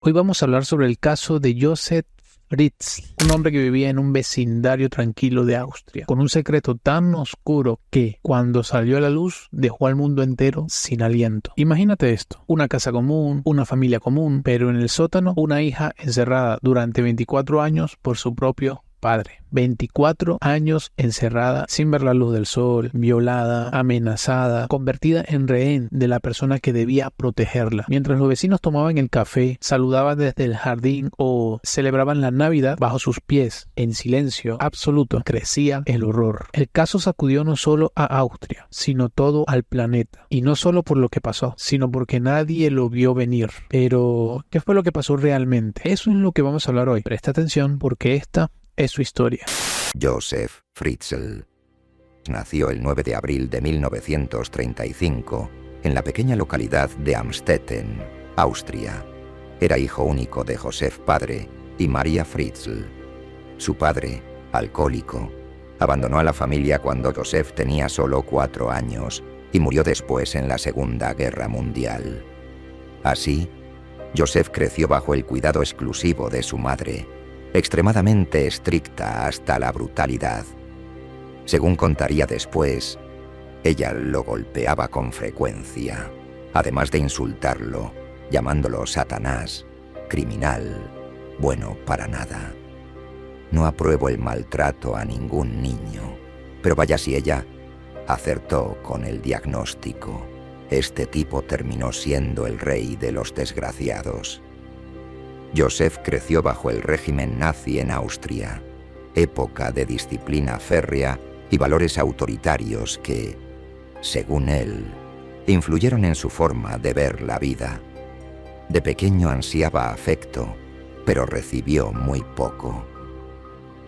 Hoy vamos a hablar sobre el caso de Josef Fritzl, un hombre que vivía en un vecindario tranquilo de Austria, con un secreto tan oscuro que, cuando salió a la luz, dejó al mundo entero sin aliento. Imagínate esto: una casa común, una familia común, pero en el sótano una hija encerrada durante 24 años por su propio padre. 24 años encerrada, sin ver la luz del sol, violada, amenazada, convertida en rehén de la persona que debía protegerla. Mientras los vecinos tomaban el café, saludaban desde el jardín o celebraban la Navidad bajo sus pies, en silencio absoluto, crecía el horror. El caso sacudió no solo a Austria, sino todo al planeta. Y no solo por lo que pasó, sino porque nadie lo vio venir. Pero, ¿qué fue lo que pasó realmente? Eso es lo que vamos a hablar hoy. Presta atención, porque esta es su historia. Josef Fritzl nació el 9 de abril de 1935 en la pequeña localidad de Amstetten, Austria. Era hijo único de Josef padre y Maria Fritzl. Su padre, alcohólico, abandonó a la familia cuando Josef tenía solo 4 años y murió después en la Segunda Guerra Mundial. Así, Josef creció bajo el cuidado exclusivo de su madre, extremadamente estricta hasta la brutalidad. Según contaría después, ella lo golpeaba con frecuencia, además de insultarlo, llamándolo Satanás, criminal, bueno para nada. No apruebo el maltrato a ningún niño, pero vaya si ella acertó con el diagnóstico. Este tipo terminó siendo el rey de los desgraciados. Josef creció bajo el régimen nazi en Austria, época de disciplina férrea y valores autoritarios que, según él, influyeron en su forma de ver la vida. De pequeño ansiaba afecto, pero recibió muy poco.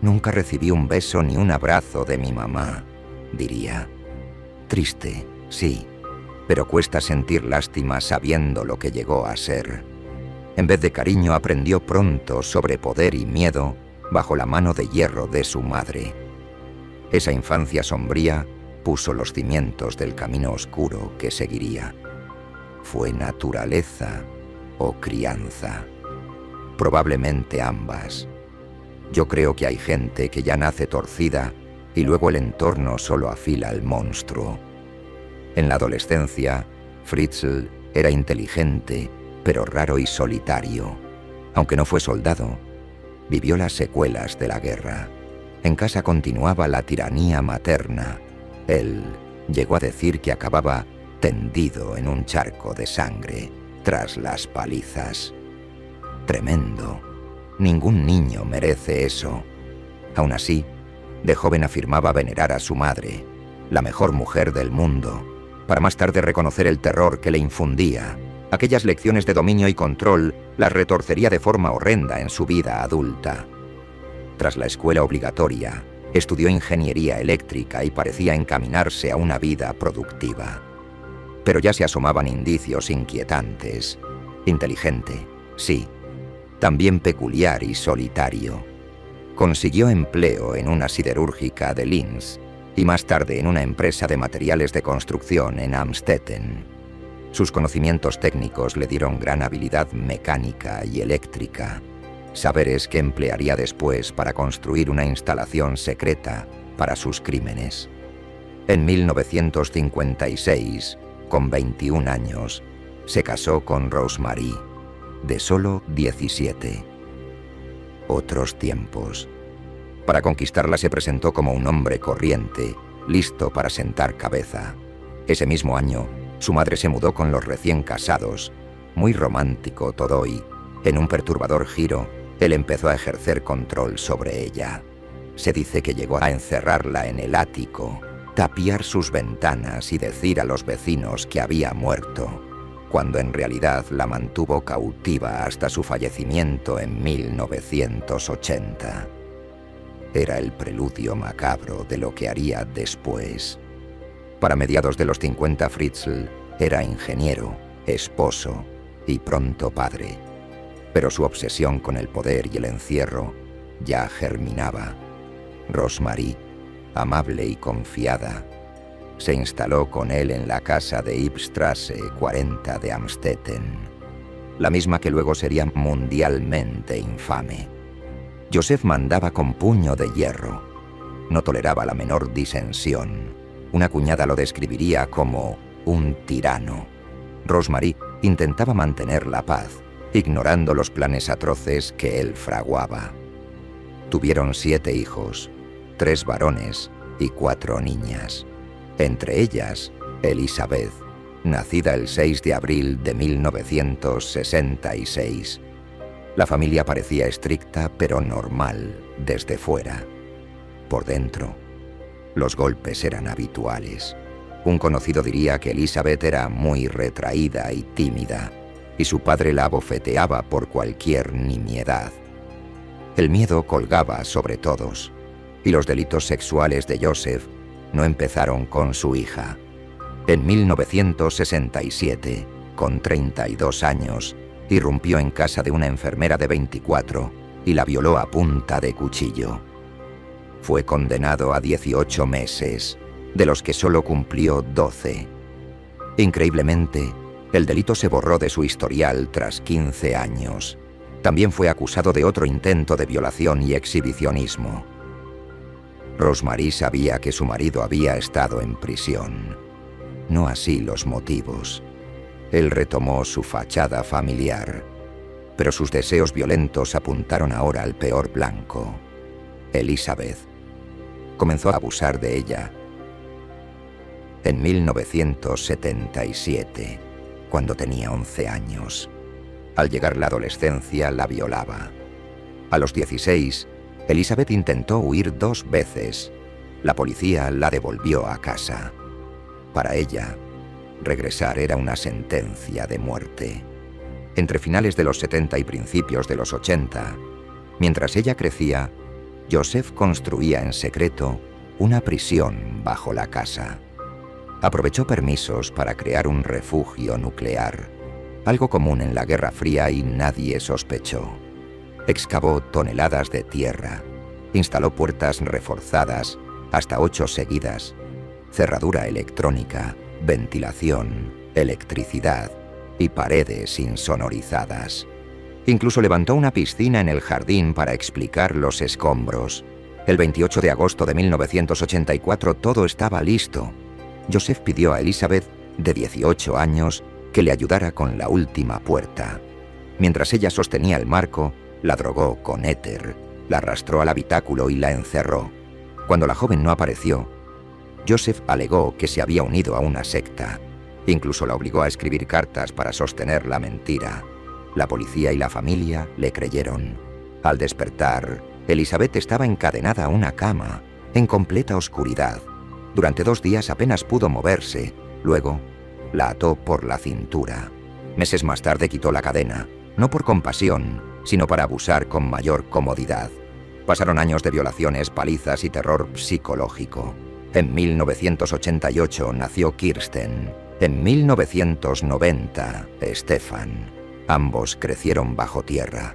«Nunca recibí un beso ni un abrazo de mi mamá», diría. Triste, sí, pero cuesta sentir lástima sabiendo lo que llegó a ser. En vez de cariño, aprendió pronto sobre poder y miedo bajo la mano de hierro de su madre. Esa infancia sombría puso los cimientos del camino oscuro que seguiría. ¿Fue naturaleza o crianza? Probablemente ambas. Yo creo que hay gente que ya nace torcida y luego el entorno solo afila el monstruo. En la adolescencia, Fritzl era inteligente, pero raro y solitario. Aunque no fue soldado, vivió las secuelas de la guerra. En casa continuaba la tiranía materna. Él llegó a decir que acababa tendido en un charco de sangre tras las palizas. Tremendo. Ningún niño merece eso. Aún así, de joven afirmaba venerar a su madre, la mejor mujer del mundo, para más tarde reconocer el terror que le infundía. Aquellas lecciones de dominio y control las retorcería de forma horrenda en su vida adulta. Tras la escuela obligatoria, estudió ingeniería eléctrica y parecía encaminarse a una vida productiva. Pero ya se asomaban indicios inquietantes. Inteligente, sí. También peculiar y solitario. Consiguió empleo en una siderúrgica de Linz y más tarde en una empresa de materiales de construcción en Amstetten. Sus conocimientos técnicos le dieron gran habilidad mecánica y eléctrica, saberes que emplearía después para construir una instalación secreta para sus crímenes. En 1956, con 21 años, se casó con Rosemarie, de solo 17. Otros tiempos. Para conquistarla se presentó como un hombre corriente, listo para sentar cabeza. Ese mismo año, su madre se mudó con los recién casados. Muy romántico todo y, en un perturbador giro, él empezó a ejercer control sobre ella. Se dice que llegó a encerrarla en el ático, tapiar sus ventanas y decir a los vecinos que había muerto, cuando en realidad la mantuvo cautiva hasta su fallecimiento en 1980. Era el preludio macabro de lo que haría después. Para mediados de los 50, Fritzl era ingeniero, esposo y pronto padre. Pero su obsesión con el poder y el encierro ya germinaba. Rosemarie, amable y confiada, se instaló con él en la casa de Ybbstrasse 40 de Amstetten. la misma que luego sería mundialmente infame. Joseph mandaba con puño de hierro. No toleraba la menor disensión. Una cuñada lo describiría como un tirano. Rosemary intentaba mantener la paz, ignorando los planes atroces que él fraguaba. Tuvieron 7 hijos, 3 varones y 4 niñas. Entre ellas, Elizabeth, nacida el 6 de abril de 1966. La familia parecía estricta pero normal desde fuera. Por dentro, los golpes eran habituales. Un conocido diría que Elizabeth era muy retraída y tímida, y su padre la abofeteaba por cualquier nimiedad. El miedo colgaba sobre todos, y los delitos sexuales de Joseph no empezaron con su hija. En 1967, con 32 años, irrumpió en casa de una enfermera de 24 y la violó a punta de cuchillo. Fue condenado a 18 meses, de los que solo cumplió 12. Increíblemente, el delito se borró de su historial tras 15 años. También fue acusado de otro intento de violación y exhibicionismo. Rosemary sabía que su marido había estado en prisión. No así los motivos. Él retomó su fachada familiar, pero sus deseos violentos apuntaron ahora al peor blanco. Elizabeth. Comenzó a abusar de ella en 1977, cuando tenía 11 años. Al llegar la adolescencia, la violaba. A los 16, Elizabeth intentó huir 2 veces. La policía la devolvió a casa. Para ella, regresar era una sentencia de muerte. Entre finales de los 70 y principios de los 80, mientras ella crecía, Joseph construía en secreto una prisión bajo la casa. Aprovechó permisos para crear un refugio nuclear, algo común en la Guerra Fría y nadie sospechó. Excavó toneladas de tierra, instaló puertas reforzadas, hasta 8 seguidas, cerradura electrónica, ventilación, electricidad y paredes insonorizadas. Incluso levantó una piscina en el jardín para explicar los escombros. El 28 de agosto de 1984 todo estaba listo. Joseph pidió a Elizabeth, de 18 años, que le ayudara con la última puerta. Mientras ella sostenía el marco, la drogó con éter, la arrastró al habitáculo y la encerró. Cuando la joven no apareció, Joseph alegó que se había unido a una secta. Incluso la obligó a escribir cartas para sostener la mentira. La policía y la familia le creyeron. Al despertar, Elizabeth estaba encadenada a una cama, en completa oscuridad. Durante 2 días apenas pudo moverse. Luego, la ató por la cintura. Meses más tarde quitó la cadena, no por compasión, sino para abusar con mayor comodidad. Pasaron años de violaciones, palizas y terror psicológico. En 1988 nació Kirsten. En 1990, Stefan. Ambos crecieron bajo tierra.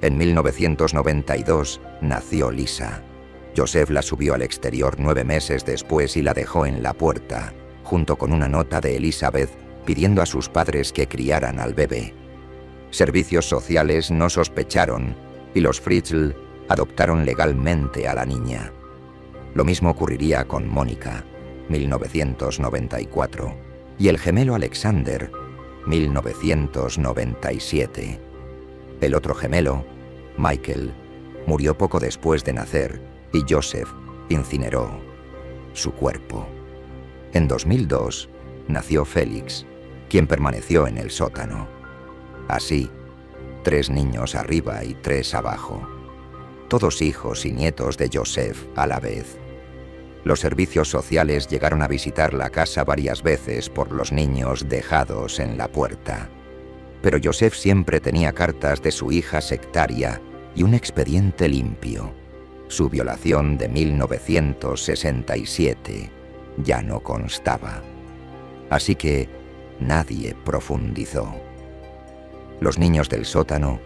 En 1992 nació Lisa. Joseph la subió al exterior 9 meses después y la dejó en la puerta, junto con una nota de Elizabeth pidiendo a sus padres que criaran al bebé. Servicios sociales no sospecharon y los Fritzl adoptaron legalmente a la niña. Lo mismo ocurriría con Mónica, 1994, y el gemelo Alexander, 1997. El otro gemelo, Michael, murió poco después de nacer y Joseph incineró su cuerpo. En 2002 nació Félix, quien permaneció en el sótano. Así, 3 niños arriba y 3 abajo. Todos hijos y nietos de Joseph a la vez. Los servicios sociales llegaron a visitar la casa varias veces por los niños dejados en la puerta. Pero Joseph siempre tenía cartas de su hija sectaria y un expediente limpio. Su violación de 1967 ya no constaba. Así que nadie profundizó. Los niños del sótano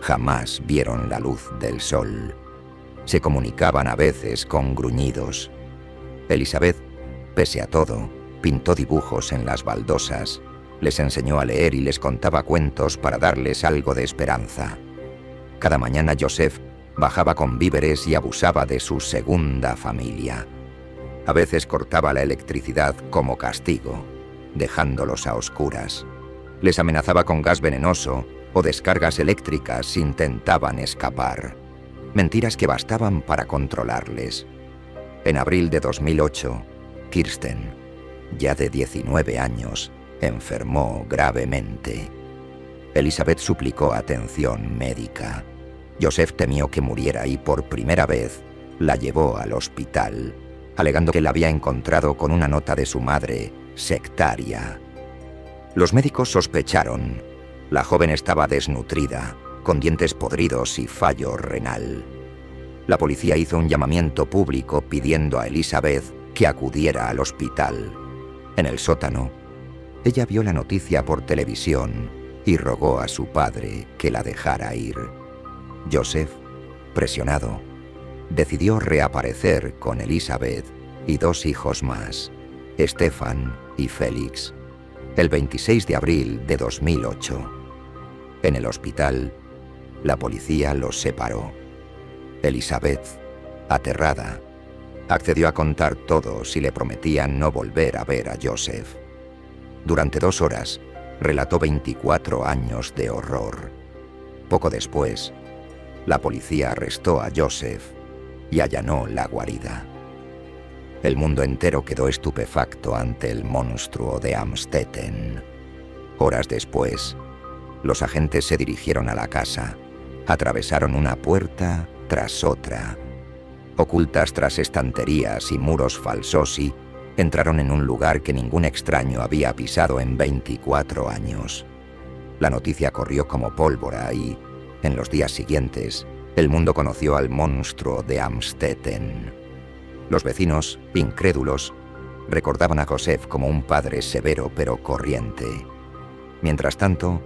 jamás vieron la luz del sol. Se comunicaban a veces con gruñidos. Elizabeth, pese a todo, pintó dibujos en las baldosas Les enseñó a leer y les contaba cuentos para darles algo de esperanza. Cada mañana Joseph bajaba con víveres y abusaba de su segunda familia. A veces cortaba la electricidad como castigo, dejándolos a oscuras. Les amenazaba con gas venenoso o descargas eléctricas si intentaban escapar. Mentiras que bastaban para controlarles. En abril de 2008, Kirsten, ya de 19 años, enfermó gravemente. Elizabeth suplicó atención médica. Joseph temió que muriera y por primera vez la llevó al hospital, alegando que la había encontrado con una nota de su madre, sectaria. Los médicos sospecharon. La joven estaba desnutrida, con dientes podridos y fallo renal. La policía hizo un llamamiento público pidiendo a Elizabeth que acudiera al hospital. En el sótano, ella vio la noticia por televisión y rogó a su padre que la dejara ir. Joseph, presionado, decidió reaparecer con Elizabeth y 2 hijos más, Stefan y Félix, el 26 de abril de 2008. En el hospital, la policía los separó. Elizabeth, aterrada, accedió a contar todo si le prometían no volver a ver a Joseph. Durante 2 horas, relató 24 años de horror. Poco después, la policía arrestó a Joseph y allanó la guarida. El mundo entero quedó estupefacto ante el monstruo de Amstetten. Horas después, los agentes se dirigieron a la casa, atravesaron una puerta tras otra. Ocultas tras estanterías y muros falsosi, entraron en un lugar que ningún extraño había pisado en 24 años. La noticia corrió como pólvora y, en los días siguientes, el mundo conoció al monstruo de Amstetten. Los vecinos, incrédulos, recordaban a Joseph como un padre severo pero corriente. Mientras tanto,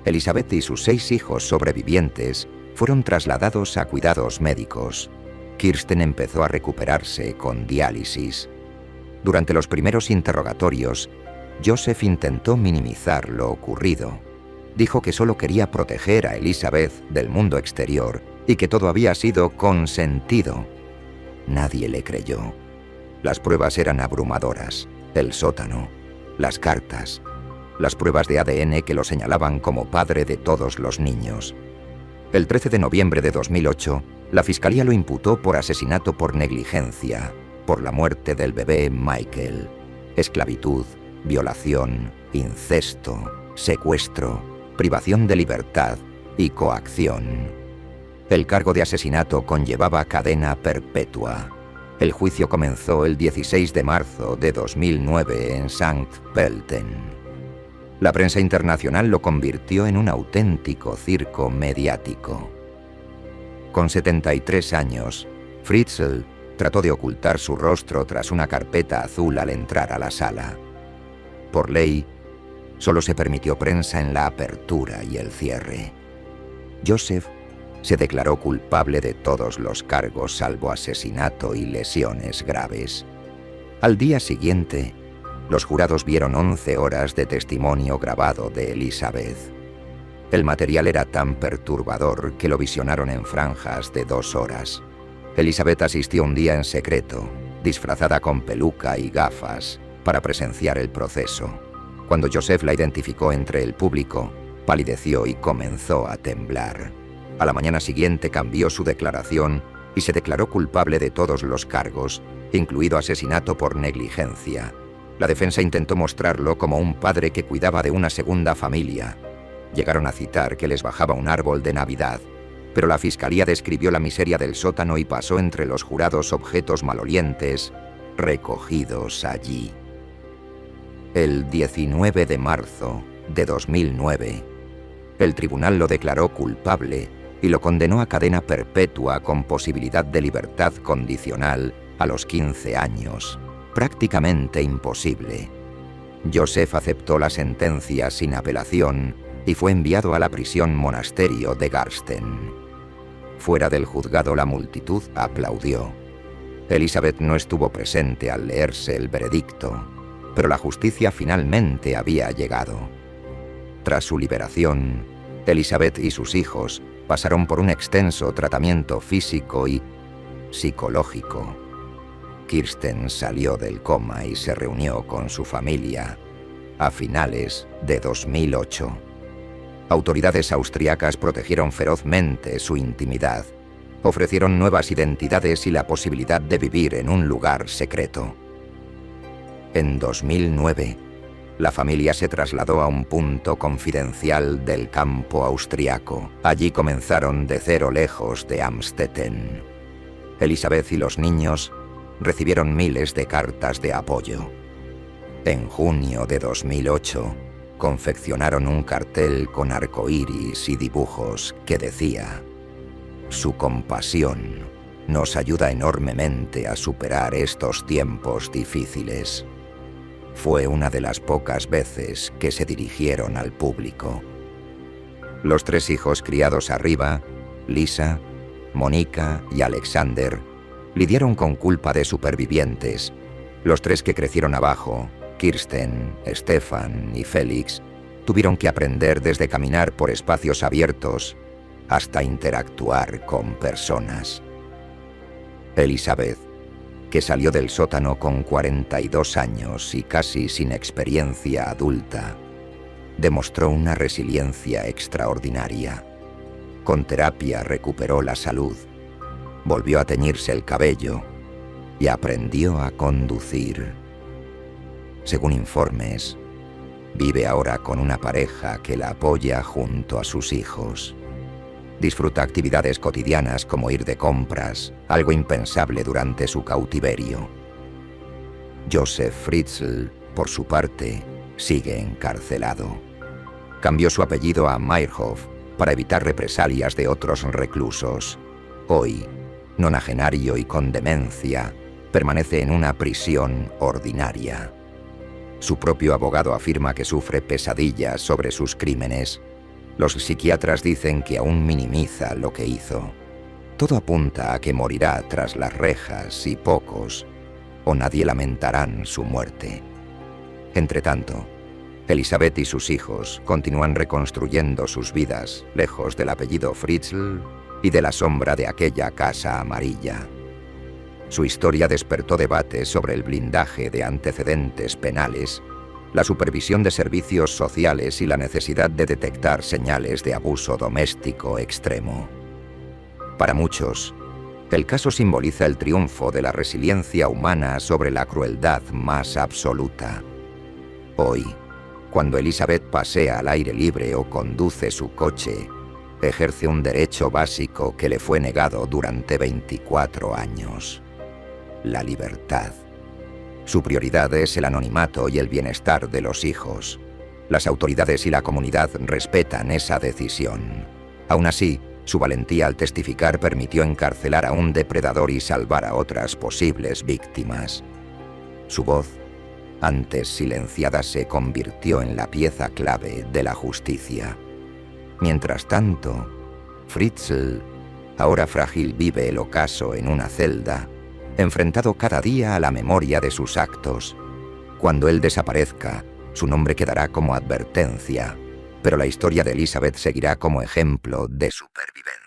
Elizabeth y sus 6 hijos sobrevivientes fueron trasladados a cuidados médicos. Kirsten empezó a recuperarse con diálisis. Durante los primeros interrogatorios, Joseph intentó minimizar lo ocurrido. Dijo que solo quería proteger a Elizabeth del mundo exterior y que todo había sido consentido. Nadie le creyó. Las pruebas eran abrumadoras. El sótano, las cartas, las pruebas de ADN que lo señalaban como padre de todos los niños. El 13 de noviembre de 2008, la fiscalía lo imputó por asesinato por negligencia, por la muerte del bebé Michael, esclavitud, violación, incesto, secuestro, privación de libertad y coacción. El cargo de asesinato conllevaba cadena perpetua. El juicio comenzó el 16 de marzo de 2009 en Sankt Pölten. La prensa internacional lo convirtió en un auténtico circo mediático. Con 73 años, Fritzl trató de ocultar su rostro tras una carpeta azul al entrar a la sala. Por ley, solo se permitió prensa en la apertura y el cierre. Joseph se declaró culpable de todos los cargos salvo asesinato y lesiones graves. Al día siguiente, los jurados vieron 11 horas de testimonio grabado de Elizabeth. El material era tan perturbador que lo visionaron en franjas de 2 horas. Elizabeth asistió un día en secreto, disfrazada con peluca y gafas, para presenciar el proceso. Cuando Joseph la identificó entre el público, palideció y comenzó a temblar. A la mañana siguiente cambió su declaración y se declaró culpable de todos los cargos, incluido asesinato por negligencia. La defensa intentó mostrarlo como un padre que cuidaba de una segunda familia. Llegaron a citar que les bajaba un árbol de Navidad, pero la fiscalía describió la miseria del sótano y pasó entre los jurados objetos malolientes recogidos allí. El 19 de marzo de 2009, el tribunal lo declaró culpable y lo condenó a cadena perpetua con posibilidad de libertad condicional a los 15 años. Prácticamente imposible. Joseph aceptó la sentencia sin apelación y fue enviado a la prisión monasterio de Garsten. Fuera del juzgado la multitud aplaudió. Elizabeth no estuvo presente al leerse el veredicto, pero la justicia finalmente había llegado. Tras su liberación, Elizabeth y sus hijos pasaron por un extenso tratamiento físico y psicológico. Kirsten salió del coma y se reunió con su familia a finales de 2008. Autoridades austriacas protegieron ferozmente su intimidad, ofrecieron nuevas identidades y la posibilidad de vivir en un lugar secreto. En 2009, la familia se trasladó a un punto confidencial del campo austriaco. Allí comenzaron de cero lejos de Amstetten. Elizabeth y los niños recibieron miles de cartas de apoyo. En junio de 2008, confeccionaron un cartel con arcoíris y dibujos que decía: «Su compasión nos ayuda enormemente a superar estos tiempos difíciles». Fue una de las pocas veces que se dirigieron al público. Los 3 hijos criados arriba, Lisa, Monica y Alexander, lidiaron con culpa de supervivientes. Los 3 que crecieron abajo, Kirsten, Stefan y Félix, tuvieron que aprender desde caminar por espacios abiertos hasta interactuar con personas. Elizabeth, que salió del sótano con 42 años y casi sin experiencia adulta, demostró una resiliencia extraordinaria. Con terapia recuperó la salud, volvió a teñirse el cabello y aprendió a conducir. Según informes, vive ahora con una pareja que la apoya junto a sus hijos. Disfruta actividades cotidianas como ir de compras, algo impensable durante su cautiverio. Josef Fritzl, por su parte, sigue encarcelado. Cambió su apellido a Meyerhoff para evitar represalias de otros reclusos. Hoy, nonagenario y con demencia, permanece en una prisión ordinaria. Su propio abogado afirma que sufre pesadillas sobre sus crímenes. Los psiquiatras dicen que aún minimiza lo que hizo. Todo apunta a que morirá tras las rejas y pocos o nadie lamentarán su muerte. Entretanto, Elizabeth y sus hijos continúan reconstruyendo sus vidas lejos del apellido Fritzl y de la sombra de aquella casa amarilla. Su historia despertó debates sobre el blindaje de antecedentes penales, la supervisión de servicios sociales y la necesidad de detectar señales de abuso doméstico extremo. Para muchos, el caso simboliza el triunfo de la resiliencia humana sobre la crueldad más absoluta. Hoy, cuando Elizabeth pasea al aire libre o conduce su coche, ejerce un derecho básico que le fue negado durante 24 años: la libertad. Su prioridad es el anonimato y el bienestar de los hijos. Las autoridades y la comunidad respetan esa decisión. Aún así, su valentía al testificar permitió encarcelar a un depredador y salvar a otras posibles víctimas. Su voz, antes silenciada, se convirtió en la pieza clave de la justicia. Mientras tanto, Fritzl, ahora frágil, vive el ocaso en una celda, enfrentado cada día a la memoria de sus actos. Cuando él desaparezca, su nombre quedará como advertencia, pero la historia de Elizabeth seguirá como ejemplo de supervivencia.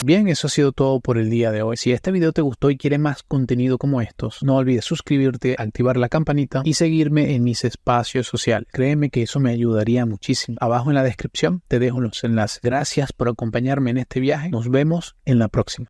Bien, eso ha sido todo por el día de hoy. Si este video te gustó y quieres más contenido como estos, no olvides suscribirte, activar la campanita y seguirme en mis espacios sociales. Créeme que eso me ayudaría muchísimo. Abajo en la descripción te dejo los enlaces. Gracias por acompañarme en este viaje. Nos vemos en la próxima.